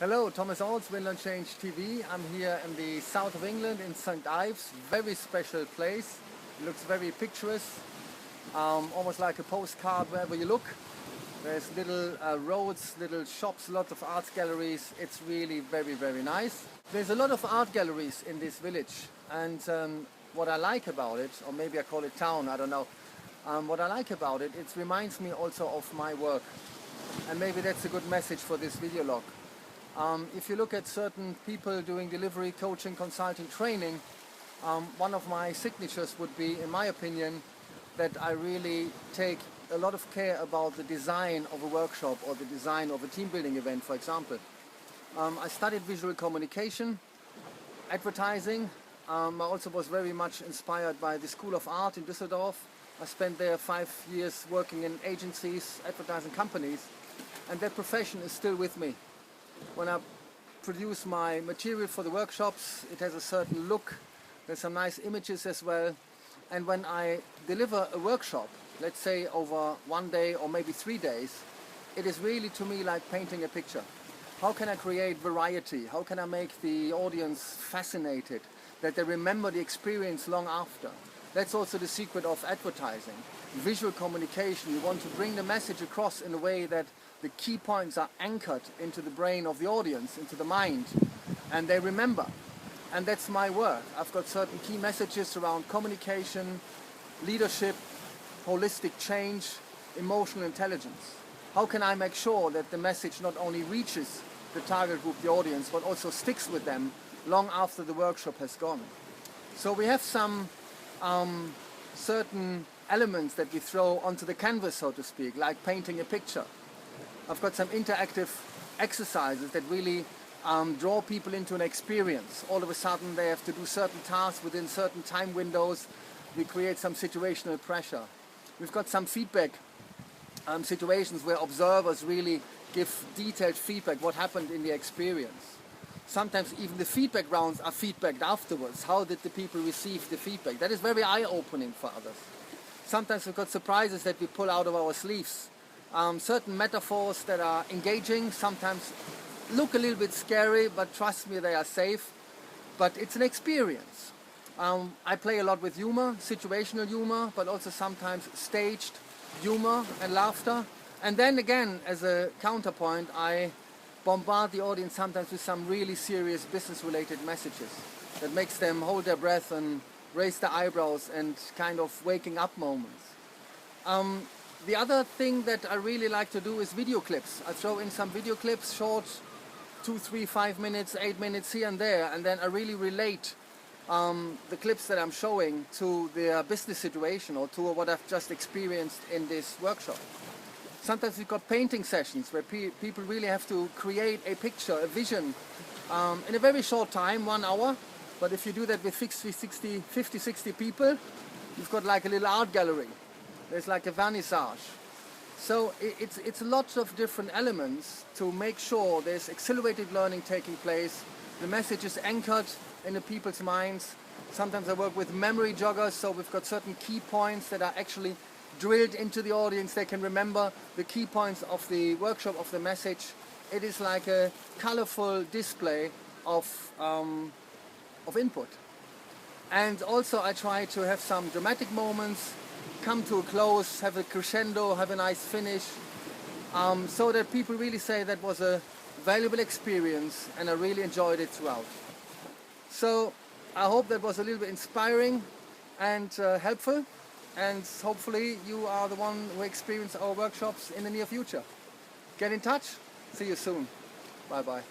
Hello, Thomas Orths, Wind and Change TV. I'm here in the south of England in St. Ives. Very special place. It looks very picturesque, almost like a postcard wherever you look. There's little roads, little shops, lots of art galleries. It's really very, very nice. There's a lot of art galleries in this village, and what I like about it, or maybe I call it town, I don't know. What I like about it, it reminds me also of my work. And maybe that's a good message for this video log. If you look at certain people doing delivery, coaching, consulting, training, one of my signatures would be, in my opinion, that I really take a lot of care about the design of a workshop or the design of a team building event, for example. I studied visual communication, advertising. I also was very much inspired by the School of Art in Düsseldorf. I spent there 5 years working in agencies, advertising companies, and that profession is still with me. When I produce my material for the workshops, it has a certain look. There's some nice images as well. And when I deliver a workshop, let's say over 1 day or maybe 3 days, it is really to me like painting a picture. How can I create variety? How can I make the audience fascinated, that they remember the experience long after? That's also the secret of advertising. Visual communication, you want to bring the message across in a way that the key points are anchored into the brain of the audience, into the mind, and they remember. And that's my work. I've got certain key messages around communication, leadership, holistic change, emotional intelligence. How can I make sure that the message not only reaches the target group, the audience, but also sticks with them long after the workshop has gone? So we have some certain elements that we throw onto the canvas, so to speak, like painting a picture. I've got some interactive exercises that really draw people into an experience. All of a sudden they have to do certain tasks within certain time windows. We create some situational pressure. We've got some feedback situations where observers really give detailed feedback, what happened in the experience. Sometimes even the feedback rounds are feedbacked afterwards. How did the people receive the feedback? That is very eye-opening for others. Sometimes we've got surprises that we pull out of our sleeves. Certain metaphors that are engaging, sometimes look a little bit scary, but trust me, they are safe. But it's an experience. I play a lot with humor, situational humor, but also sometimes staged humor and laughter. And then again, as a counterpoint, I bombard the audience sometimes with some really serious business-related messages that makes them hold their breath and raise their eyebrows and kind of waking up moments. The other thing that I really like to do is video clips. I throw in some video clips, short, 2, 3, 5 minutes, 8 minutes here and there, and then I really relate the clips that I'm showing to their business situation or to what I've just experienced in this workshop. Sometimes we've got painting sessions where people really have to create a picture, a vision, in a very short time, 1 hour. But if you do that with 50, 60 people, you've got like a little art gallery. There's like a vernissage. So it's lots of different elements to make sure there's accelerated learning taking place. The message is anchored in the people's minds. Sometimes I work with memory joggers, so we've got certain key points that are actually drilled into the audience. They can remember the key points of the workshop, of the message. It is like a colorful display of input. And also I try to have some dramatic moments, come to a close, have a crescendo, have a nice finish, so that people really say that was a valuable experience and I really enjoyed it throughout. So I hope that was a little bit inspiring and helpful, and hopefully you are the one who experience our workshops in the near future. Get in touch. See you soon. Bye bye.